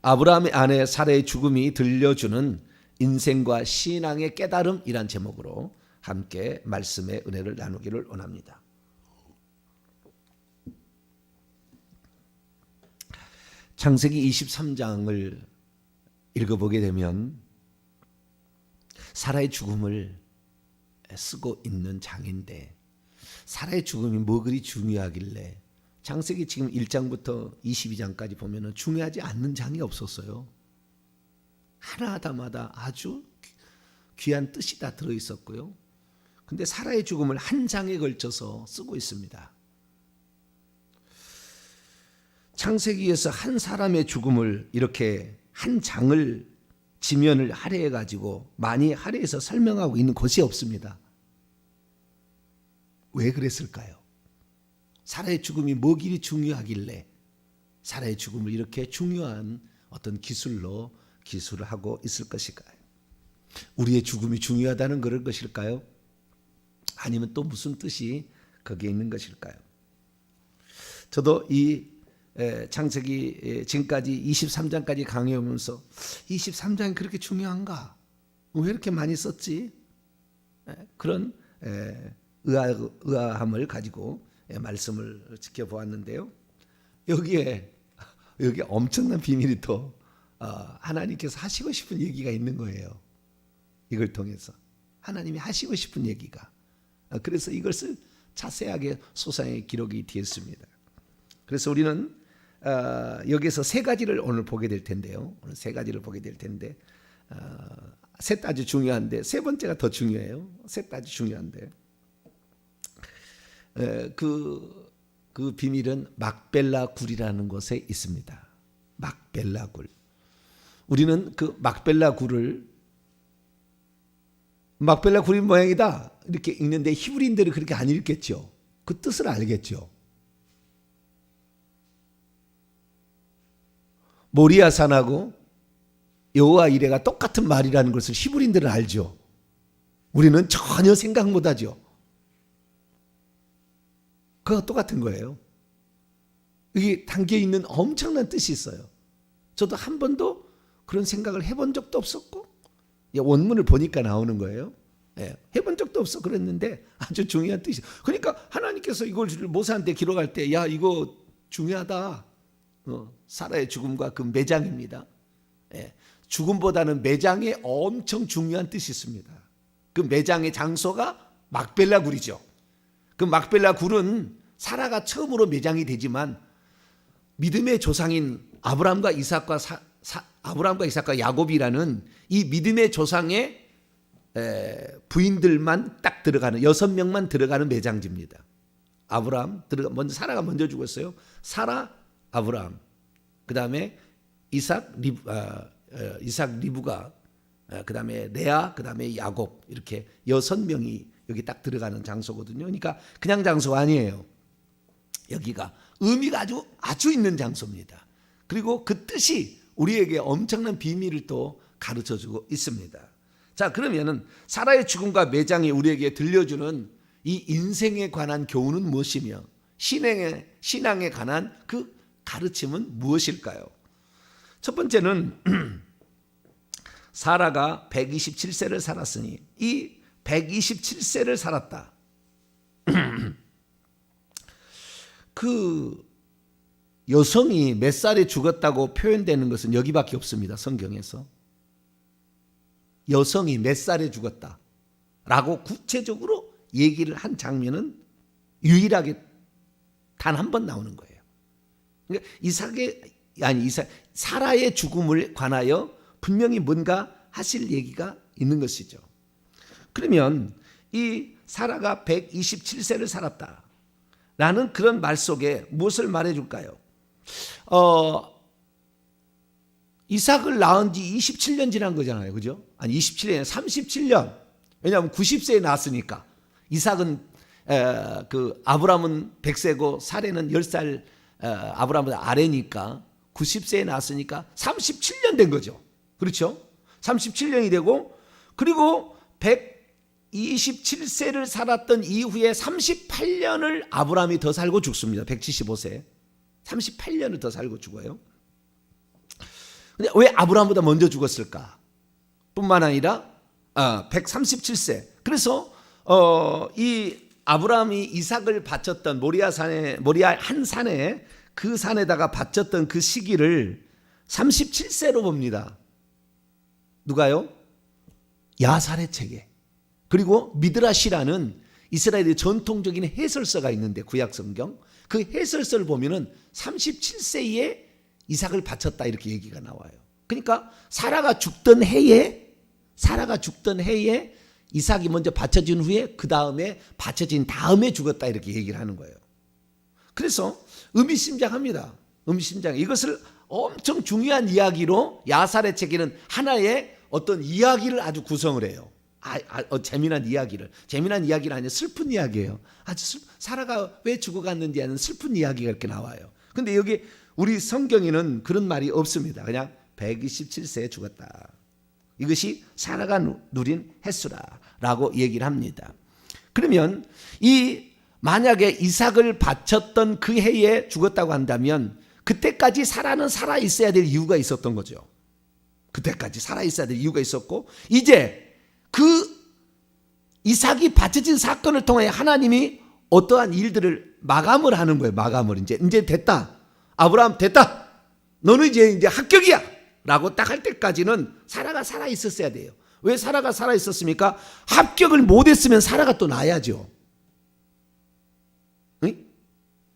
아브라함의 아내 사라의 죽음이 들려주는 인생과 신앙의 깨달음이란 제목으로 함께 말씀의 은혜를 나누기를 원합니다. 창세기 23장을 읽어보게 되면 사라의 죽음을 쓰고 있는 장인데, 사라의 죽음이 뭐 그리 중요하길래 창세기 지금 1장부터 22장까지 보면 중요하지 않는 장이 없었어요. 하나하나마다 아주 귀한 뜻이 다 들어있었고요. 근데 사라의 죽음을 한 장에 걸쳐서 쓰고 있습니다. 창세기에서 한 사람의 죽음을 이렇게 한 장을 지면을 할애해 가지고 많이 할애해서 설명하고 있는 곳이 없습니다. 왜 그랬을까요? 사라의 죽음이 뭐 길이 중요하길래 사라의 죽음을 이렇게 중요한 어떤 기술을 하고 있을 것일까요? 우리의 죽음이 중요하다는 그런 것일까요? 아니면 또 무슨 뜻이 거기에 있는 것일까요? 저도 이 창세기 지금까지 23장까지 강의하면서 23장이 그렇게 중요한가? 왜 이렇게 많이 썼지? 그런 의아함을 가지고 말씀을 지켜보았는데요. 여기에 엄청난 비밀이 또 하나님께서 하시고 싶은 얘기가 있는 거예요. 이걸 통해서 하나님이 하시고 싶은 얘기가, 그래서 이것을 자세하게 소상히 기록이 되었습니다. 그래서 우리는 여기서 세 가지를 오늘 보게 될 텐데요. 오늘 세 가지를 보게 될 텐데, 셋 아주 중요한데 세 번째가 더 중요해요. 셋 아주 중요한데, 그 비밀은 막벨라 굴이라는 곳에 있습니다. 막벨라 굴. 우리는 그 막벨라 굴이 모양이다 이렇게 읽는데 히브리인들은 그렇게 안 읽겠죠. 그 뜻을 알겠죠. 모리아산하고 여호와 이레가 똑같은 말이라는 것을 히브리인들은 알죠. 우리는 전혀 생각 못하죠. 그거 똑같은 거예요. 여기 담겨있는 엄청난 뜻이 있어요. 저도 한 번도 그런 생각을 해본 적도 없었고, 원문을 보니까 나오는 거예요. 해본 적도 없어 그랬는데 아주 중요한 뜻이. 그러니까 하나님께서 이걸 모세한테 기록할 때, 야 이거 중요하다. 사라의 죽음과 그 매장입니다. 죽음보다는 매장에 엄청 중요한 뜻이 있습니다. 그 매장의 장소가 막벨라 굴이죠. 그 막벨라 굴은 사라가 처음으로 매장이 되지만 믿음의 조상인 아브라함과 이삭과 야곱이라는 이 믿음의 조상의 부인들만 딱 들어가는 6명만 들어가는 매장지입니다. 아브라함 먼저, 사라가 먼저 죽었어요. 사라, 아브라함, 그 다음에 이삭 리브가, 그 다음에 레아, 그 다음에 야곱, 이렇게 6명이 여기 딱 들어가는 장소거든요. 그러니까 그냥 장소가 아니에요. 여기가 의미가 아주 있는 장소입니다. 그리고 그 뜻이 우리에게 엄청난 비밀을 또 가르쳐주고 있습니다. 자, 그러면은 사라의 죽음과 매장이 우리에게 들려주는 이 인생에 관한 교훈은 무엇이며 신앙에 관한 그 가르침은 무엇일까요? 첫 번째는 사라가 127세를 살았으니 이 127세를 살았다. 그 여성이 몇 살에 죽었다고 표현되는 것은 여기밖에 없습니다. 성경에서. 여성이 몇 살에 죽었다라고 구체적으로 얘기를 한 장면은 유일하게 단 한 번 나오는 거예요. 그러니까 사라의 죽음을 관하여 분명히 뭔가 하실 얘기가 있는 것이죠. 그러면 이 사라가 127세를 살았다라는 그런 말 속에 무엇을 말해줄까요? 이삭을 낳은 지 27년 지난 거잖아요. 그죠? 아니 27년, 37년. 왜냐하면 90세에 낳았으니까. 이삭은 그 아브라함은 100세고 사레는 10살 아브라함보다 아래니까 90세에 낳았으니까 37년 된 거죠. 그렇죠? 37년이 되고, 그리고 127세를 살았던 이후에 38년을 아브라함이 더 살고 죽습니다. 175세. 38년을 더 살고 죽어요. 근데 왜 아브라함보다 먼저 죽었을까? 뿐만 아니라 137세. 그래서 이 아브라함이 이삭을 바쳤던 모리아 한 산에, 그 산에다가 바쳤던 그 시기를 37세로 봅니다. 누가요? 야살의 책에. 그리고 미드라시라는 이스라엘의 전통적인 해설서가 있는데, 구약 성경 그 해설서를 보면은 37세에 이삭을 바쳤다 이렇게 얘기가 나와요. 그러니까 사라가 죽던 해에 이삭이 먼저 바쳐진 후에 그 다음에 바쳐진 다음에 죽었다 이렇게 얘기를 하는 거예요. 그래서 의미심장합니다. 의미심장. 이것을 엄청 중요한 이야기로 야살의 책에는 하나의 어떤 이야기를 아주 구성을 해요. 재미난 이야기를 아니라 슬픈 이야기예요. 사라가 왜 죽어갔는지 하는 슬픈 이야기가 이렇게 나와요. 근데 여기 우리 성경에는 그런 말이 없습니다. 그냥 127세에 죽었다. 이것이 사라가 누린 횟수라라고 얘기를 합니다. 그러면 만약에 이삭을 바쳤던 그 해에 죽었다고 한다면 그때까지 사라는 살아 있어야 될 이유가 있었던 거죠. 그때까지 살아 있어야 될 이유가 있었고, 이제 그 이삭이 바쳐진 사건을 통해 하나님이 어떠한 일들을 마감을 하는 거예요. 마감을 이제 됐다. 아브라함 됐다. 너는 이제 합격이야. 라고 딱 할 때까지는 사라가 살아 있었어야 돼요. 왜 사라가 살아 있었습니까? 합격을 못 했으면 사라가 또 나야죠. 응?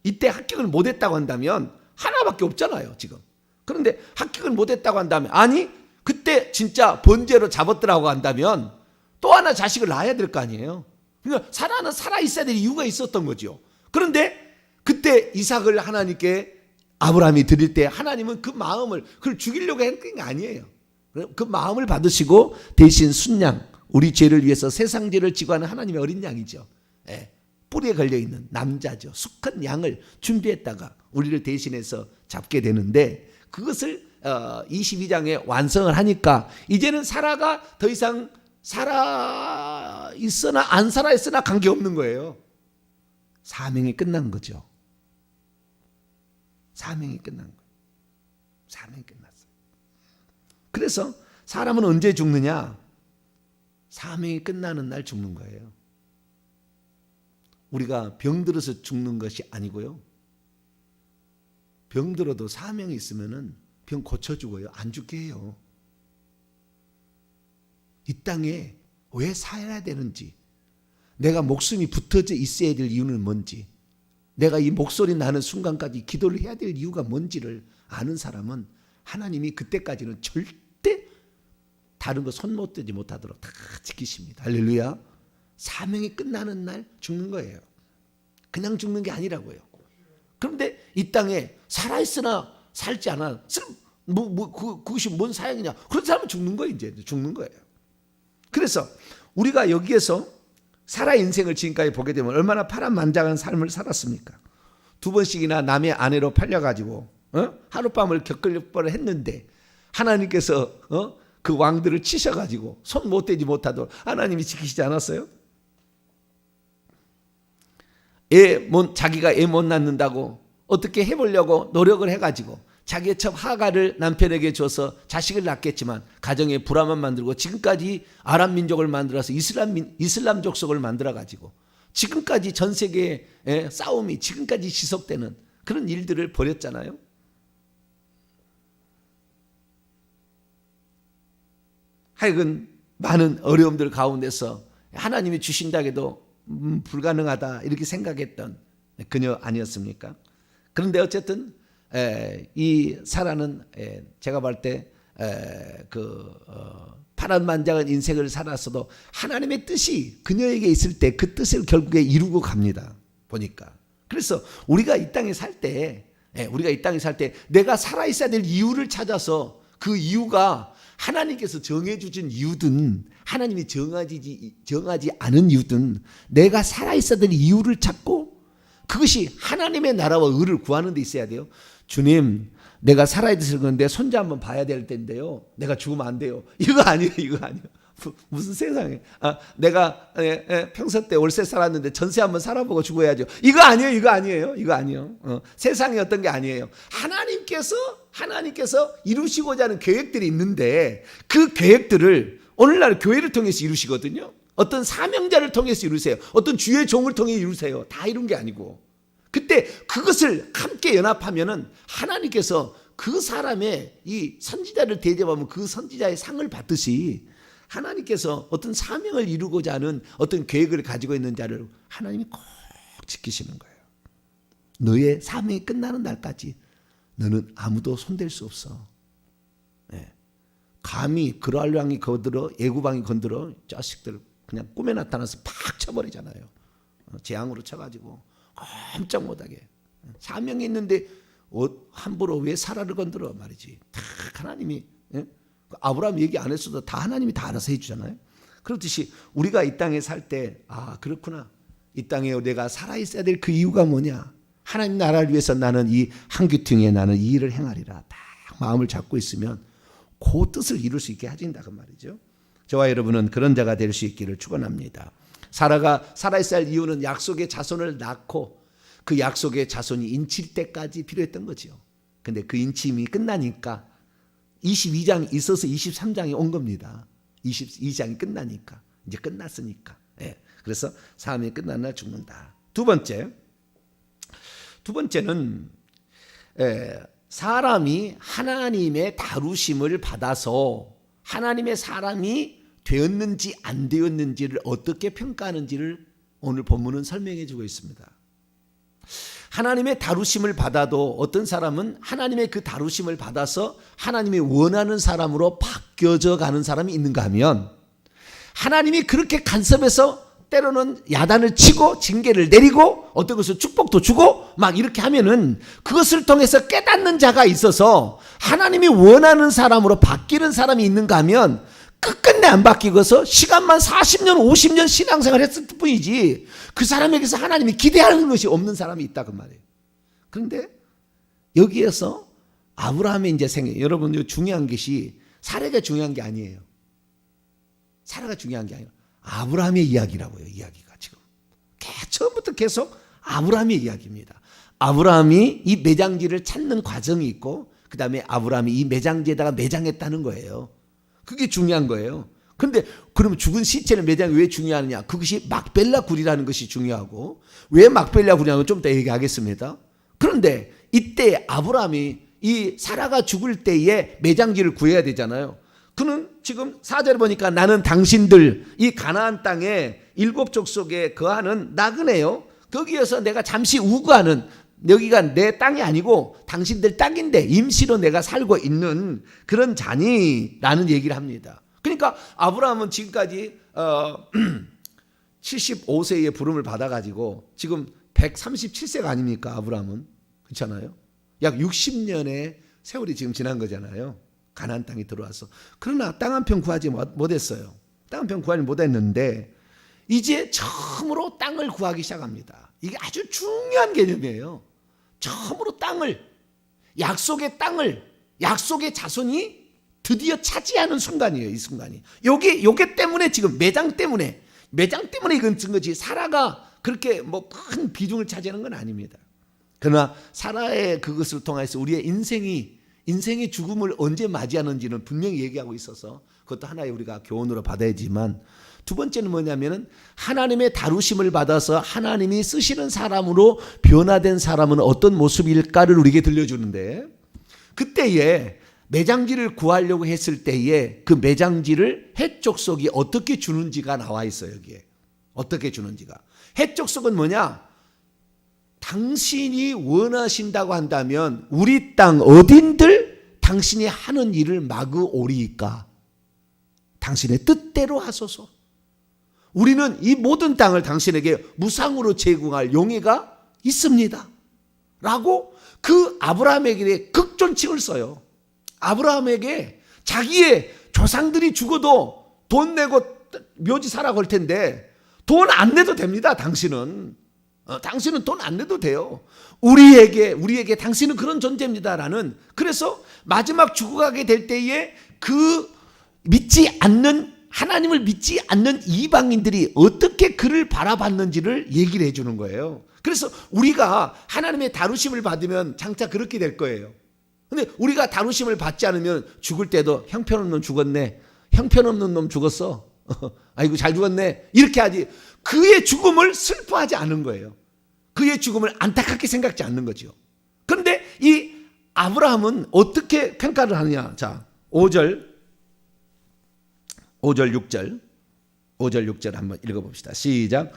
이때 합격을 못 했다고 한다면 하나밖에 없잖아요, 지금. 그런데 합격을 못 했다고 한다면, 아니 그때 진짜 번제로 잡았더라고 한다면 또 하나 자식을 낳아야 될 거 아니에요. 그러니까 사라는 살아 있어야 될 이유가 있었던 거죠. 그런데 그때 이삭을 하나님께 아브라함이 드릴 때 하나님은 그걸 죽이려고 했던 게 아니에요. 그 마음을 받으시고 대신 순양, 우리 죄를 위해서 세상 죄를 지고 하는 하나님의 어린 양이죠. 뿔에 걸려있는 남자죠. 수컷 양을 준비했다가 우리를 대신해서 잡게 되는데, 그것을 22장에 완성을 하니까 이제는 사라가 더 이상 살아 있으나 안 살아 있으나 관계없는 거예요. 사명이 끝난 거죠. 사명이 끝난 거예요. 사명이 끝났어요. 그래서 사람은 언제 죽느냐? 사명이 끝나는 날 죽는 거예요. 우리가 병들어서 죽는 것이 아니고요. 병들어도 사명이 있으면은 병 고쳐 죽어요. 안 죽게 해요. 이 땅에 왜 살아야 되는지, 내가 목숨이 붙어져 있어야 될 이유는 뭔지, 내가 이 목소리 나는 순간까지 기도를 해야 될 이유가 뭔지를 아는 사람은 하나님이 그때까지는 절대 다른 거 손 못 대지 못하도록 다 지키십니다. 할렐루야. 사명이 끝나는 날 죽는 거예요. 그냥 죽는 게 아니라고요. 그런데 이 땅에 살아있으나 살지 않아, 그것이 뭔 사역이냐, 그런 사람은 죽는 거예요. 이제 죽는 거예요. 그래서 우리가 여기에서 사라 인생을 지금까지 보게 되면 얼마나 파란만장한 삶을 살았습니까? 2번씩이나 남의 아내로 팔려가지고 하룻밤을 겪을 했는데 하나님께서 그 왕들을 치셔가지고 손 못 대지 못하도록 하나님이 지키시지 않았어요? 자기가 애 못 낳는다고 어떻게 해보려고 노력을 해가지고 자기의 첩 하가를 남편에게 줘서 자식을 낳겠지만 가정에 불화만 만들고 지금까지 아람 민족을 만들어서 이슬람 족속을 만들어가지고 지금까지 전 세계의 싸움이 지금까지 지속되는 그런 일들을 벌였잖아요. 하여간 많은 어려움들 가운데서 하나님이 주신다 해도 불가능하다 이렇게 생각했던 그녀 아니었습니까? 그런데 어쨌든 이 사라는 제가 볼 때 파란만장한 인생을 살았어도 하나님의 뜻이 그녀에게 있을 때 그 뜻을 결국에 이루고 갑니다. 보니까. 그래서 우리가 이 땅에 살 때 내가 살아 있어야 될 이유를 찾아서 그 이유가 하나님께서 정해 주신 이유든 하나님이 정하지 않은 이유든 내가 살아 있어야 될 이유를 찾고 그것이 하나님의 나라와 의를 구하는 데 있어야 돼요. 주님, 내가 살아야 돼서 그런데 손자 한번 봐야 될 텐데요. 내가 죽으면 안 돼요. 이거 아니에요. 무슨 세상에. 내가 평소 때 월세 살았는데 전세 한번 살아보고 죽어야죠. 이거 아니에요. 이거 아니에요. 이거 아니에요. 세상에 어떤 게 아니에요. 하나님께서 이루시고자 하는 계획들이 있는데 그 계획들을 오늘날 교회를 통해서 이루시거든요. 어떤 사명자를 통해서 이루세요. 어떤 주의 종을 통해 이루세요. 다 이룬 게 아니고. 그때 그것을 함께 연합하면은 하나님께서 그 사람의 이 선지자를 대접하면 그 선지자의 상을 받듯이 하나님께서 어떤 사명을 이루고자 하는 어떤 계획을 가지고 있는 자를 하나님이 꼭 지키시는 거예요. 너의 사명이 끝나는 날까지 너는 아무도 손댈 수 없어. 감히 그랄랑이 건드려 애구방이 건드려 자식들 그냥 꿈에 나타나서 팍 쳐버리잖아요. 재앙으로 쳐가지고 깜짝 못하게. 사명이 있는데 함부로 왜 사라를 건드려 말이지. 다 하나님이 아브라함 얘기 안 했어도 다 하나님이 다 알아서 해주잖아요. 그렇듯이 우리가 이 땅에 살 때 그렇구나. 이 땅에 내가 살아있어야 될 그 이유가 뭐냐. 하나님 나라를 위해서 나는 이 한규퉁에 나는 이 일을 행하리라. 딱 마음을 잡고 있으면 그 뜻을 이룰 수 있게 해준다 그 말이죠. 저와 여러분은 그런 자가 될 수 있기를 축원합니다. 사라가 살아있어야 할 이유는 약속의 자손을 낳고 그 약속의 자손이 인칠 때까지 필요했던 거죠. 근데 그 인침이 끝나니까 22장이 있어서 23장이 온 겁니다. 22장이 끝나니까 이제 끝났으니까. 그래서 사람이 끝난 날 죽는다. 두 번째는 사람이 하나님의 다루심을 받아서 하나님의 사람이 되었는지 안 되었는지를 어떻게 평가하는지를 오늘 본문은 설명해 주고 있습니다. 하나님의 다루심을 받아도 어떤 사람은 하나님의 그 다루심을 받아서 하나님이 원하는 사람으로 바뀌어져 가는 사람이 있는가 하면 하나님이 그렇게 간섭해서 때로는 야단을 치고 징계를 내리고 어떤 것을 축복도 주고 막 이렇게 하면은 그것을 통해서 깨닫는 자가 있어서 하나님이 원하는 사람으로 바뀌는 사람이 있는가 하면 끝끝내 안 바뀌고서 시간만 40년 50년 신앙생활 했을 뿐이지 그 사람에게서 하나님이 기대하는 것이 없는 사람이 있다 그 말이에요. 그런데 여기에서 아브라함의 이제 여러분 중요한 것이 사례가 중요한 게 아니에요. 사례가 중요한 게 아니라 아브라함의 이야기라고요. 이야기가 지금 처음부터 계속 아브라함의 이야기입니다. 아브라함이 이 매장지를 찾는 과정이 있고 그 다음에 아브라함이 이 매장지에다가 매장했다는 거예요. 그게 중요한 거예요. 그런데 그러면 죽은 시체를 매장이 왜 중요하느냐? 그것이 막벨라 굴이라는 것이 중요하고 왜 막벨라 굴이냐고 좀 이따 얘기하겠습니다. 그런데 이때 아브라함이 이 사라가 죽을 때에 매장지를 구해야 되잖아요. 그는 지금 4절에 보니까 나는 당신들 이 가나안 땅에 7족 속에 거하는 나그네요. 거기에서 내가 잠시 우거하는 여기가 내 땅이 아니고 당신들 땅인데 임시로 내가 살고 있는 그런 자니라는 얘기를 합니다. 그러니까 아브라함은 지금까지 75세의 부름을 받아가지고 지금 137세가 아닙니까? 아브라함은 그렇잖아요. 약 60년의 세월이 지금 지난 거잖아요. 가나안 땅에 들어와서. 그러나 땅 한 평 구하지 못했어요. 땅 한 평 구하지 못했는데 이제 처음으로 땅을 구하기 시작합니다. 이게 아주 중요한 개념이에요. 처음으로 약속의 약속의 자손이 드디어 차지하는 순간이에요. 이 순간이. 요게 때문에 지금 매장 때문에 이건 쓴 거지. 사라가 그렇게 뭐 큰 비중을 차지하는 건 아닙니다. 그러나 사라의 그것을 통해서 우리의 인생의 죽음을 언제 맞이하는지는 분명히 얘기하고 있어서 그것도 하나의 우리가 교훈으로 받아야지만 두 번째는 뭐냐면은 하나님의 다루심을 받아서 하나님이 쓰시는 사람으로 변화된 사람은 어떤 모습일까를 우리에게 들려주는데 그때에 매장지를 구하려고 했을 때에 그 매장지를 헷족속이 어떻게 주는지가 나와 있어요. 여기에 어떻게 주는지가. 헷족속은 뭐냐? 당신이 원하신다고 한다면 우리 땅 어딘들 당신이 하는 일을 막으오리이까 당신의 뜻대로 하소서. 우리는 이 모든 땅을 당신에게 무상으로 제공할 용의가 있습니다. 라고 그 아브라함에게 극존칭을 써요. 아브라함에게 자기의 조상들이 죽어도 돈 내고 묘지 사라 걸 텐데 돈 안 내도 됩니다. 당신은 돈 안 내도 돼요. 우리에게 당신은 그런 존재입니다라는. 그래서 마지막 죽어가게 될 때에 그 믿지 않는 하나님을 믿지 않는 이방인들이 어떻게 그를 바라봤는지를 얘기를 해주는 거예요. 그래서 우리가 하나님의 다루심을 받으면 장차 그렇게 될 거예요. 근데 우리가 다루심을 받지 않으면 죽을 때도 형편없는 놈 죽었네, 형편없는 놈 죽었어, 아이고 잘 죽었네, 이렇게 하지 그의 죽음을 슬퍼하지 않은 거예요. 그의 죽음을 안타깝게 생각지 않는 거죠. 그런데 이 아브라함은 어떻게 평가를 하느냐. 자, 5절 6절 한번 읽어봅시다. 시작.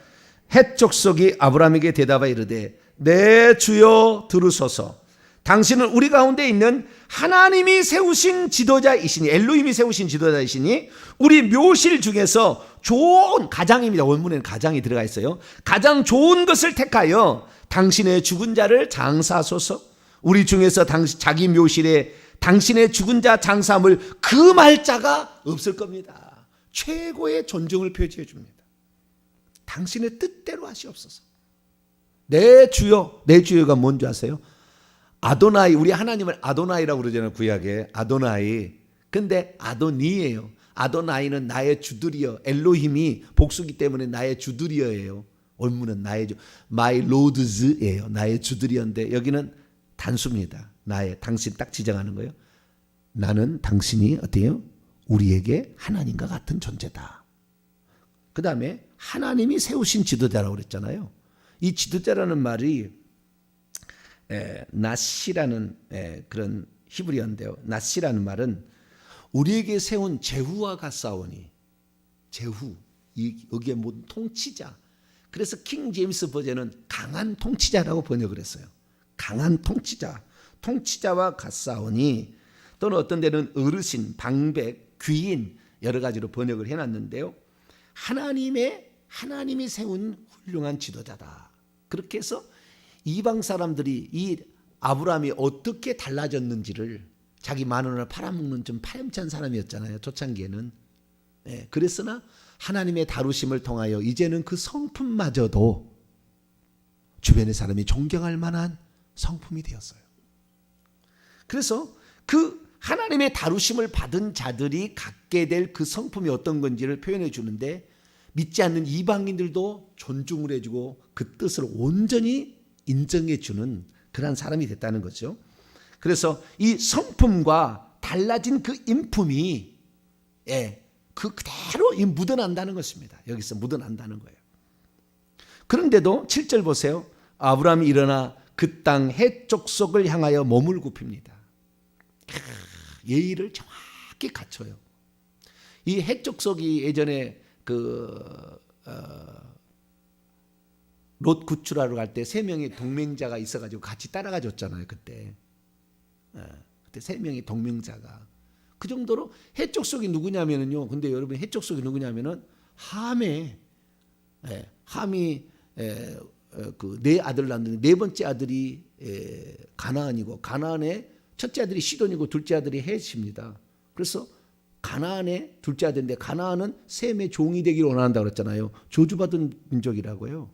헷 족속이 아브라함에게 대답하여 이르되 내 주여 들으소서. 당신은 우리 가운데 있는 하나님이 세우신 지도자이시니, 엘로힘이 세우신 지도자이시니 우리 묘실 중에서 좋은, 가장입니다. 원문에는 가장이 들어가 있어요. 가장 좋은 것을 택하여 당신의 죽은 자를 장사하소서. 우리 중에서 자기 묘실에 당신의 죽은 자 장사함을 금할 자가 없을 겁니다. 최고의 존중을 표시해 줍니다. 당신의 뜻대로 하시옵소서. 내 주여, 내 주여가 뭔지 아세요? 아도나이, 우리 하나님을 아도나이라고 그러잖아요. 구약에 아도나이. 근데 아도니예요. 아도나이는 나의 주들이여. 엘로힘이 복수기 때문에 나의 주들이여예요. 원문은 나의 주, my lords예요. 나의 주들이여인데 여기는 단수입니다. 나의, 당신 딱 지정하는 거예요. 나는 당신이 어때요? 우리에게 하나님과 같은 존재다. 그 다음에 하나님이 세우신 지도자라고 그랬잖아요. 이 지도자라는 말이 나시라는 그런 히브리어인데요. 나시라는 말은 우리에게 세운 제후와 같사오니, 제후, 여기에 모든 통치자. 그래서 킹 제임스 버전은 강한 통치자라고 번역을 했어요. 강한 통치자, 통치자와 같사오니, 또는 어떤 데는 어르신, 방백, 귀인, 여러 가지로 번역을 해놨는데요. 하나님이 세운 훌륭한 지도자다. 그렇게 해서 이방 사람들이 이 아브라함이 어떻게 달라졌는지를, 자기 마누라를 팔아먹는 좀 파렴치한 사람이었잖아요. 초창기에는. 그랬으나 하나님의 다루심을 통하여 이제는 그 성품마저도 주변의 사람이 존경할 만한 성품이 되었어요. 그래서 그 하나님의 다루심을 받은 자들이 갖게 될 그 성품이 어떤 건지를 표현해 주는데, 믿지 않는 이방인들도 존중을 해주고 그 뜻을 온전히 인정해 주는 그런 사람이 됐다는 거죠. 그래서 이 성품과 달라진 그 인품이 그 그대로 묻어난다는 것입니다. 여기서 묻어난다는 거예요. 그런데도 7절 보세요. 아브라함이 일어나 그 땅 헷 족속을 향하여 몸을 굽힙니다. 예의를 정확히 갖춰요. 이 헷 족속이 예전에 롯 구출하러 갈 때 3명의 동맹자가 있어가지고 같이 따라가 줬잖아요. 그때 3명의 동맹자가. 그 정도로 헷 족속이 누구냐면요. 근데 여러분 헷 족속이 누구냐면은 함이 그 네 아들 낳는데 네 번째 아들이 가나안이고, 가나안의 첫째 아들이 시돈이고 둘째 아들이 헷입니다. 그래서 가나안의 둘째 아들인데, 가나안은 셈의 종이 되기를 원한다고 그랬잖아요. 저주받은 민족이라고요.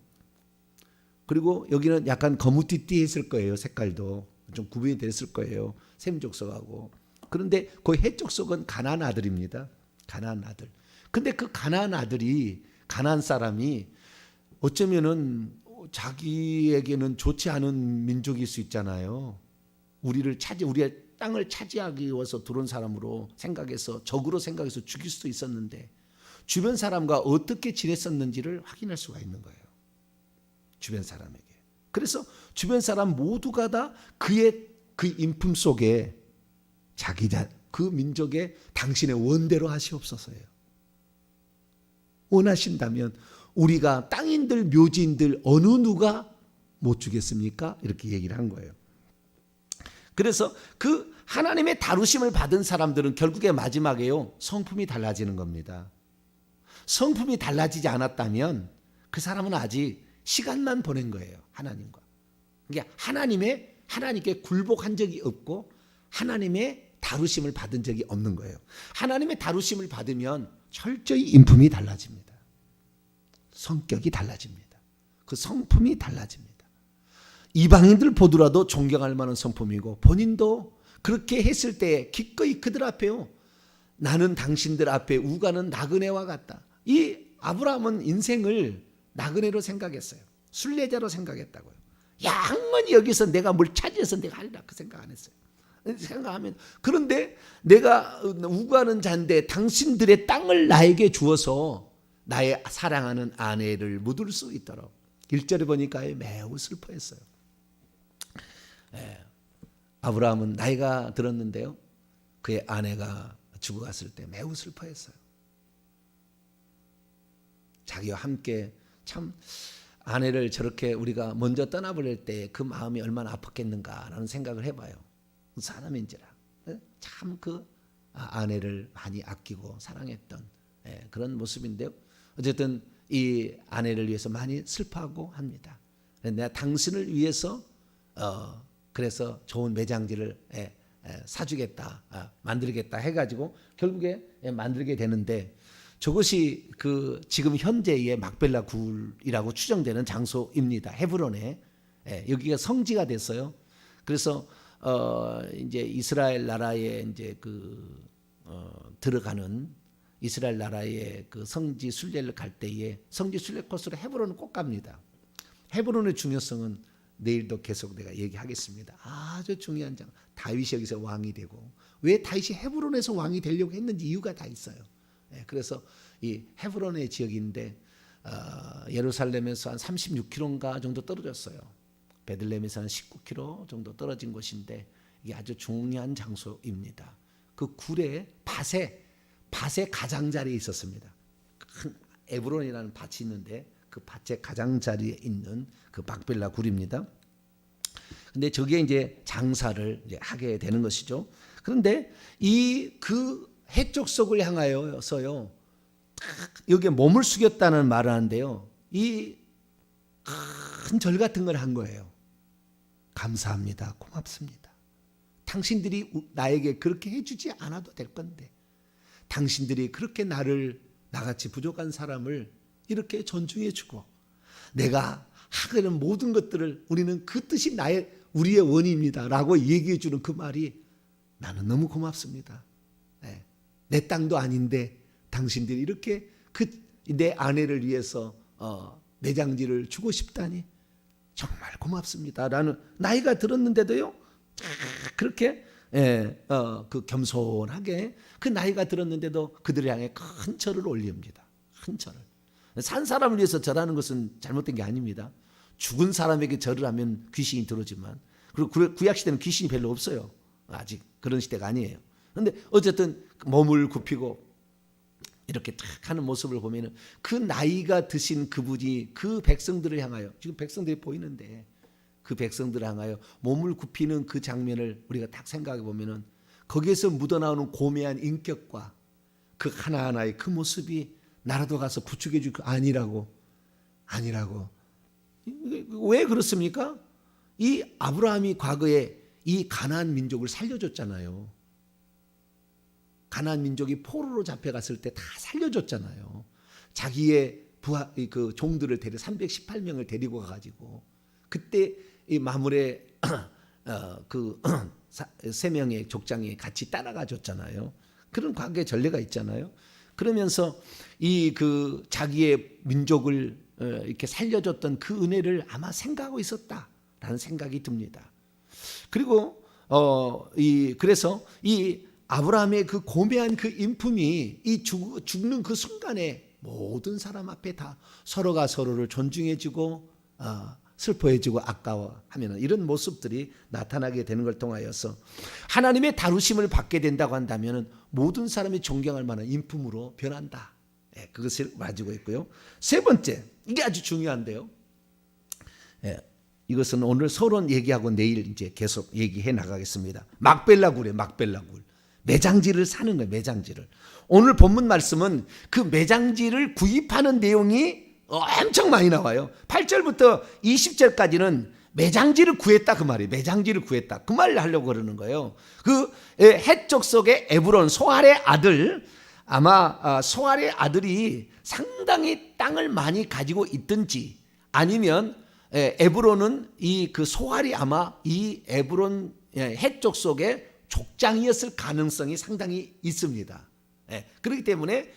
그리고 여기는 약간 거무띠띠했을 거예요. 색깔도 좀 구분이 됐을 거예요. 셈 족속하고. 그런데 그 헷 족속은 가나안 아들입니다. 가나안 아들. 근데 그 가나안 아들이, 가나안 사람이 어쩌면은 자기에게는 좋지 않은 민족일 수 있잖아요. 우리의 땅을 차지하기 위해서 들어온 사람으로 생각해서, 적으로 생각해서 죽일 수도 있었는데 주변 사람과 어떻게 지냈었는지를 확인할 수가 있는 거예요. 주변 사람에게. 그래서 주변 사람 모두가 다 그의 그 인품 속에 그 민족의 당신의 원대로 하시옵소서예요. 원하신다면 우리가 땅인들, 묘지인들 어느 누가 못 주겠습니까? 이렇게 얘기를 한 거예요. 그래서 그 하나님의 다루심을 받은 사람들은 결국에 마지막에요, 성품이 달라지는 겁니다. 성품이 달라지지 않았다면 그 사람은 아직 시간만 보낸 거예요. 하나님과. 그러니까 하나님께 굴복한 적이 없고 하나님의 다루심을 받은 적이 없는 거예요. 하나님의 다루심을 받으면 철저히 인품이 달라집니다. 성격이 달라집니다. 그 성품이 달라집니다. 이방인들 보더라도 존경할 만한 성품이고, 본인도 그렇게 했을 때 기꺼이 그들 앞에요, 나는 당신들 앞에 우가는 나그네와 같다. 이 아브라함은 인생을 나그네로 생각했어요. 순례자로 생각했다고요. 영원히 여기서 내가 뭘 차지해서 내가 하리라 그 생각 안 했어요. 생각하면 그런데 내가 우가는 자인데 당신들의 땅을 나에게 주어서 나의 사랑하는 아내를 묻을 수 있도록 1절에 보니까 매우 슬퍼했어요. 아브라함은 나이가 들었는데요. 그의 아내가 죽어갔을 때 매우 슬퍼했어요. 자기와 함께 참 아내를 저렇게 우리가 먼저 떠나버릴 때 그 마음이 얼마나 아팠겠는가라는 생각을 해봐요. 사람인지라 참 그 아내를 많이 아끼고 사랑했던 그런 모습인데요. 어쨌든 이 아내를 위해서 많이 슬퍼하고 합니다. 내가 당신을 위해서 그래서 좋은 매장지를 사주겠다, 만들겠다 해가지고 결국에 만들게 되는데 저것이 그 지금 현재의 막벨라 굴이라고 추정되는 장소입니다. 헤브론에 여기가 성지가 됐어요. 그래서 이제 이스라엘 나라에 이제 들어가는 이스라엘 나라의 그 성지 순례를 갈 때에 성지 순례 코스로 헤브론을 꼭 갑니다. 헤브론의 중요성은 내일도 계속 내가 얘기하겠습니다. 아주 중요한 장. 다윗이 여기서 왕이 되고 왜 다윗이 헤브론에서 왕이 되려고 했는지 이유가 다 있어요. 그래서 이 헤브론의 지역인데 예루살렘에서 한 36km인가 정도 떨어졌어요. 베들레헴에서 한 19km 정도 떨어진 곳인데 이게 아주 중요한 장소입니다. 그 굴에 밭의 가장자리에 있었습니다. 큰 에브론이라는 밭이 있는데 그 밭의 가장자리에 있는 그 막벨라 굴입니다. 근데 저기에 이제 장사를 이제 하게 되는 것이죠. 그런데 이 그 해쪽 속을 향하여서요, 여기에 몸을 숙였다는 말을 하는데요, 이 큰 절 같은 걸 한 거예요. 감사합니다. 고맙습니다. 당신들이 나에게 그렇게 해주지 않아도 될 건데, 당신들이 그렇게 나같이 부족한 사람을 이렇게 존중해주고, 내가 하는 모든 것들을 우리는 그 뜻이 우리의 원인입니다라고 얘기해주는 그 말이 나는 너무 고맙습니다. 내 땅도 아닌데 당신들이 이렇게 내 아내를 위해서 매장지를 주고 싶다니 정말 고맙습니다. 라는 나이가 들었는데도요, 그렇게 그 겸손하게 그 나이가 들었는데도 그들을 향해 큰 절을 올립니다. 큰 절을. 산 사람을 위해서 절하는 것은 잘못된 게 아닙니다. 죽은 사람에게 절을 하면 귀신이 들어오지만, 그리고 구약 시대는 귀신이 별로 없어요. 아직 그런 시대가 아니에요. 그런데 어쨌든 몸을 굽히고 이렇게 탁 하는 모습을 보면은 그 나이가 드신 그분이 그 백성들을 향하여, 지금 백성들이 보이는데 그 백성들을 향하여 몸을 굽히는 그 장면을 우리가 딱 생각해 보면은 거기에서 묻어나오는 고매한 인격과 그 하나하나의 그 모습이 나라도 가서 부축해 줄 거 아니라고. 왜 그렇습니까? 이 아브라함이 과거에 이 가나안 민족을 살려줬잖아요. 가나안 민족이 포로로 잡혀갔을 때 다 살려줬잖아요. 자기의 그 종들을 318명을 데리고 가가지고 그때 이 마물의 그 3명의 족장이 같이 따라가 줬잖아요. 그런 과거의 전례가 있잖아요. 그러면서 이 그 자기의 민족을 이렇게 살려줬던 그 은혜를 아마 생각하고 있었다라는 생각이 듭니다. 그리고 그래서 이 아브라함의 그 고매한 그 인품이 이 죽는 그 순간에 모든 사람 앞에 다 서로가 서로를 존중해주고 슬퍼해주고 아까워하면 이런 모습들이 나타나게 되는 걸 통하여서 하나님의 다루심을 받게 된다고 한다면 모든 사람이 존경할 만한 인품으로 변한다. 그것을 가지고 있고요. 세 번째, 이게 아주 중요한데요. 이것은 오늘 서론 얘기하고 내일 이제 계속 얘기해 나가겠습니다. 막벨라 굴이에요. 막벨라 굴. 매장지를 사는 거예요. 매장지를. 오늘 본문 말씀은 그 매장지를 구입하는 내용이 엄청 많이 나와요. 8절부터 20절까지는 매장지를 구했다 그 말이에요. 매장지를 구했다. 그 말을 하려고 그러는 거예요. 그 헷족 속의 에브론 소알의 아들, 아마 소알의 아들이 상당히 땅을 많이 가지고 있든지 아니면 에브론은 그 소알이 아마 이 에브론 헷족 속의 족장이었을 가능성이 상당히 있습니다. 그렇기 때문에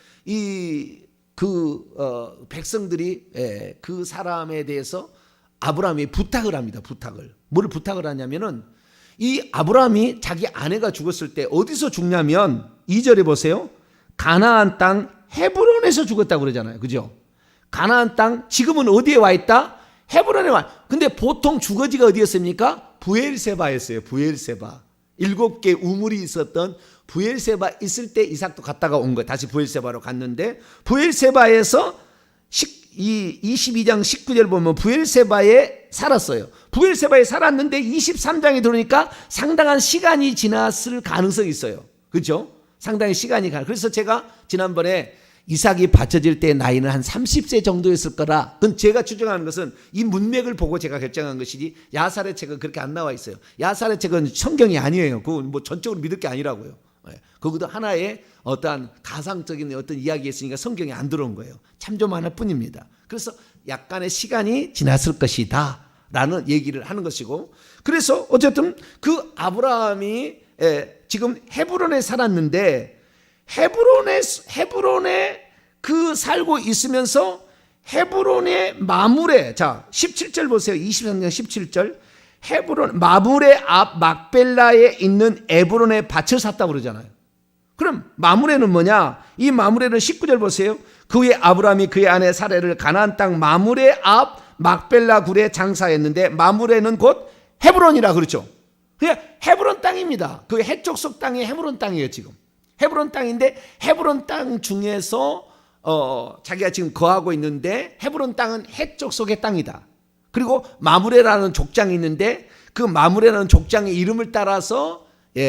백성들이 그 사람에 대해서 아브라함이 부탁을 합니다. 뭘 부탁을 하냐면은 이 아브라함이 자기 아내가 죽었을 때 어디서 죽냐면 2절에 보세요. 가나안 땅 헤브론에서 죽었다고 그러잖아요. 그죠? 가나안 땅 지금은 어디에 와 있다? 헤브론에 와. 근데 보통 주거지가 어디였습니까? 부엘세바였어요. 부엘세바. 7개 우물이 있었던 부엘세바 있을 때 이삭도 갔다가 온 거예요. 다시 부엘세바로 갔는데 부엘세바에서 22장 19절 보면 부엘세바에 살았어요. 부엘세바에 살았는데 23장에 들어오니까 상당한 시간이 지났을 가능성이 있어요. 그렇죠? 상당히 시간이 가. 그래서 제가 지난번에 이삭이 바쳐질 때 나이는 한 30세 정도였을 거라. 그건 제가 추정하는 것은 이 문맥을 보고 제가 결정한 것이지 야살의 책은 그렇게 안 나와 있어요. 야살의 책은 성경이 아니에요. 그건 뭐 전적으로 믿을 게 아니라고요. 거기도 하나의 어떠한 가상적인 어떤 이야기가 있으니까 성경에 안 들어온 거예요. 참조만 할 뿐입니다. 그래서 약간의 시간이 지났을 것이다 라는 얘기를 하는 것이고, 그래서 어쨌든 그 아브라함이 지금 헤브론에 살았는데 헤브론에 그 살고 있으면서 헤브론의 마물에, 자 17절 보세요. 23장 17절 헤브론 마물의 앞 막벨라에 있는 에브론에 밭을 샀다고 그러잖아요. 그럼 마물에는 뭐냐? 이 마물에는 19절 보세요. 그 후에 아브라함이 그의 아내 사레를 가나안 땅 마물의 앞 막벨라 굴에 장사했는데 마물에는 곧 헤브론이라 그렇죠. 그냥 헤브론 땅입니다. 그 해족속 땅이 헤브론 땅이에요. 지금 헤브론 땅인데 헤브론 땅 중에서 자기가 지금 거하고 있는데 헤브론 땅은 해족속의 땅이다. 그리고 마므레라는 족장이 있는데 그 마므레라는 족장의 이름을 따라서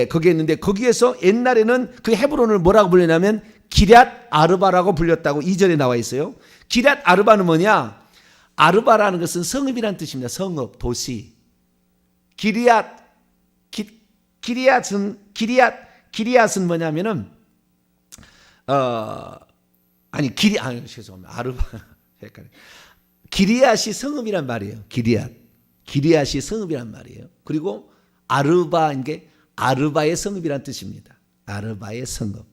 거기에 있는데 거기에서 옛날에는 그 헤브론을 뭐라고 불렸냐면 기럇 아르바라고 불렸다고 2절에 나와 있어요. 기럇 아르바는 뭐냐? 아르바라는 것은 성읍이란 뜻입니다. 성읍, 도시. 기리앗은 뭐냐면은 죄송합니다. 아르바 헷갈려. 기리앗이 성읍이란 말이에요. 기리앗이 성읍이란 말이에요. 그리고 아르바인 게 아르바의 성읍이란 뜻입니다. 아르바의 성읍.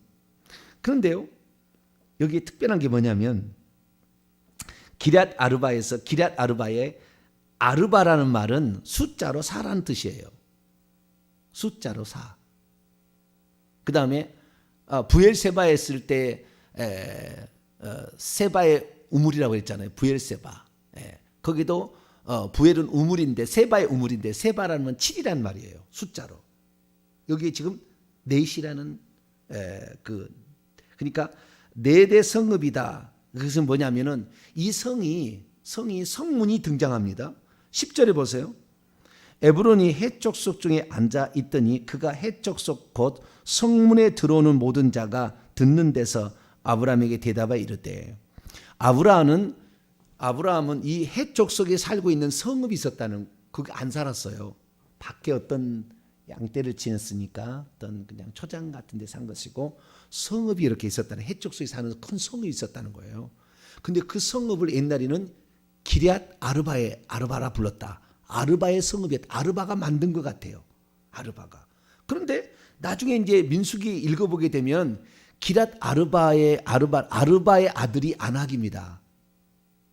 그런데요, 여기 특별한 게 뭐냐면 기럇 아르바의 아르바라는 말은 숫자로 4라는 뜻이에요. 숫자로 4. 그 다음에 부엘세바에 있을 때 세바의 우물이라고 했잖아요. 부엘세바. 거기도 부엘은 우물인데 세바의 우물인데 세바라는 건 7이라는 말이에요. 숫자로. 여기 지금 넷이라는 그러니까 네대 성읍이다. 그것은 뭐냐면은 이 성이 성문이 등장합니다. 10절에 보세요. 에브론이 해족속 중에 앉아 있더니 그가 해족속 곧 성문에 들어오는 모든 자가 듣는 데서 아브라함에게 대답하여 이르되, 아브라함은 이 해족속에 살고 있는 성읍이 있었다는, 거기 안 살았어요. 밖에 어떤 양떼를 지냈으니까 어떤 그냥 초장 같은 데 산 것이고 성읍이 이렇게 있었다는, 해족속에 사는 큰 성읍이 있었다는 거예요. 근데 그 성읍을 옛날에는 기럇 아르바라 불렀다. 아르바의 성읍이었다. 아르바가 만든 것 같아요. 아르바가. 그런데 나중에 이제 민수기 읽어보게 되면 기럇 아르바의 아들이 아낙입니다.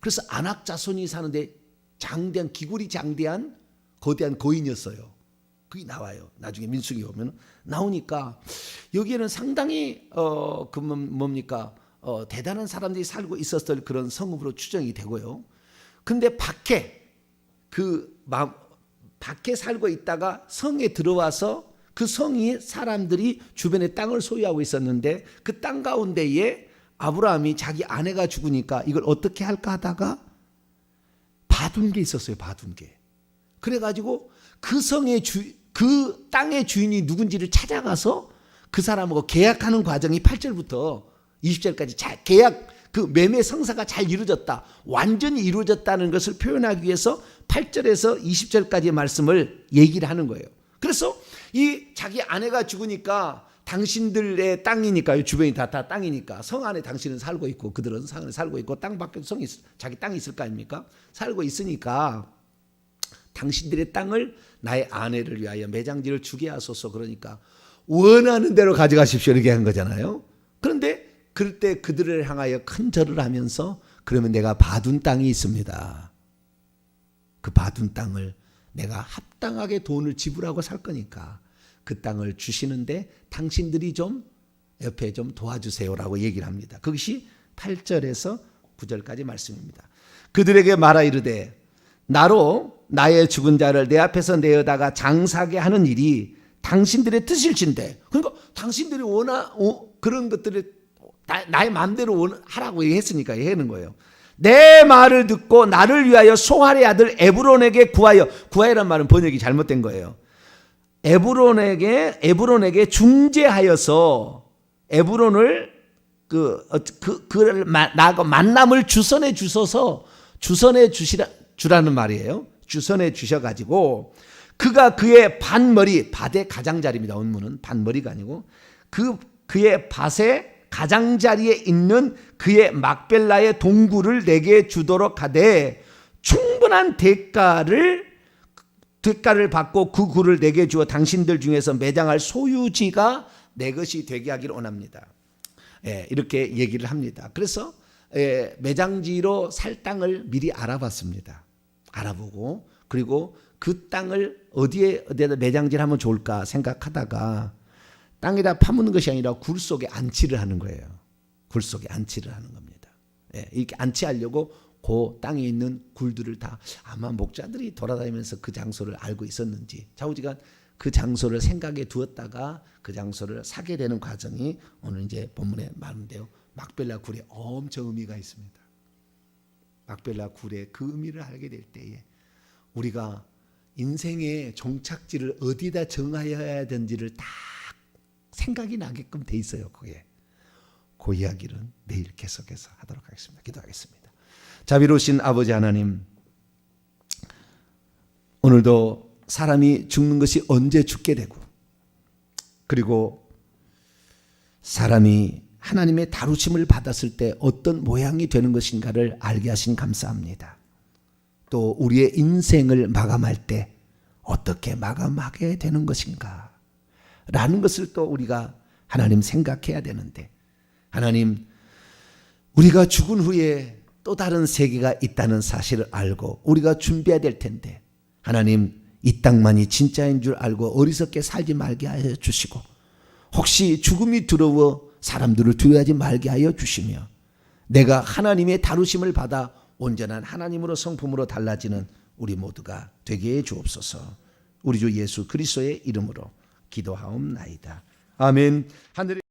그래서 아낙 자손이 사는데 장대한, 기골이 장대한 거대한 거인이었어요. 그게 나와요. 나중에 민수기 보면 나오니까 여기에는 상당히 대단한 사람들이 살고 있었을 그런 성읍으로 추정이 되고요. 근데 밖에 살고 있다가 성에 들어와서 그 성이 사람들이 주변에 땅을 소유하고 있었는데 그 땅 가운데에 아브라함이 자기 아내가 죽으니까 이걸 어떻게 할까 하다가 봐둔 게 있었어요. 봐둔 게. 그래가지고 그 땅의 주인이 누군지를 찾아가서 그 사람하고 계약하는 과정이 8절부터 20절까지 계약, 그 매매 성사가 잘 이루어졌다, 완전히 이루어졌다는 것을 표현하기 위해서 8절에서 20절까지의 말씀을 얘기를 하는 거예요. 그래서 이 자기 아내가 죽으니까 당신들의 땅이니까요. 주변이 다 땅이니까 성 안에 당신은 살고 있고 그들은 성 안에 살고 있고 땅 밖에도 자기 땅이 있을 거 아닙니까? 살고 있으니까 당신들의 땅을 나의 아내를 위하여 매장지를 주게 하소서. 그러니까 원하는 대로 가져가십시오 이렇게 한 거잖아요. 그런데 그럴 때 그들을 향하여 큰 절을 하면서 그러면 내가 받은 땅이 있습니다. 그 받은 땅을 내가 합당하게 돈을 지불하고 살 거니까 그 땅을 주시는데 당신들이 좀 옆에 좀 도와주세요라고 얘기를 합니다. 그것이 8절에서 9절까지 말씀입니다. 그들에게 말하 이르되 나로 나의 죽은 자를 내 앞에서 내어다가 장사하게 하는 일이 당신들의 뜻일진데, 그러니까 당신들이 그런 것들을 나의 마음대로 하라고 했으니까 하는 거예요. 내 말을 듣고 나를 위하여 소할의 아들 에브론에게 구하여란 말은 번역이 잘못된 거예요. 에브론에게 중재하여서 에브론을 나하고 만남을 주선해 주라는 말이에요. 주선해 주셔가지고 그가 그의 밭머리, 밭의 가장자리입니다. 원문은 밭머리가 아니고 그의 밭의 가장자리에 있는 그의 막벨라의 동굴을 내게 주도록 하되 충분한 대가를 받고 그 굴을 내게 주어 당신들 중에서 매장할 소유지가 내 것이 되게 하기를 원합니다. 이렇게 얘기를 합니다. 그래서 매장지로 살 땅을 미리 알아봤습니다. 알아보고 그리고 그 땅을 어디에다 매장지를 하면 좋을까 생각하다가 땅에다 파묻는 것이 아니라 굴 속에 안치를 하는 거예요. 굴 속에 안치를 하는 겁니다. 이렇게 안치하려고 그 땅에 있는 굴들을 다 아마 목자들이 돌아다니면서 그 장소를 알고 있었는지 좌우지간 그 장소를 생각에 두었다가 그 장소를 사게 되는 과정이 오늘 이제 본문에 말인데요. 막벨라 굴에 엄청 의미가 있습니다. 막벨라 굴의 그 의미를 알게 될 때에 우리가 인생의 종착지를 어디다 정하여야 되는지를 딱 생각이 나게끔 돼 있어요. 그게. 그 이야기는 내일 계속해서 하도록 하겠습니다. 기도하겠습니다. 자비로우신 아버지 하나님, 오늘도 사람이 죽는 것이 언제 죽게 되고 그리고 사람이 하나님의 다루심을 받았을 때 어떤 모양이 되는 것인가를 알게 하신 감사합니다. 또 우리의 인생을 마감할 때 어떻게 마감하게 되는 것인가 라는 것을 또 우리가 하나님 생각해야 되는데, 하나님 우리가 죽은 후에 또 다른 세계가 있다는 사실을 알고 우리가 준비해야 될 텐데, 하나님 이 땅만이 진짜인 줄 알고 어리석게 살지 말게 하여 주시고 혹시 죽음이 두려워 사람들을 두려워하지 말게 하여 주시며 내가 하나님의 다루심을 받아 온전한 하나님으로 성품으로 달라지는 우리 모두가 되게 해 주옵소서. 우리 주 예수 그리스도의 이름으로 기도하옵나이다. 아멘. 하늘에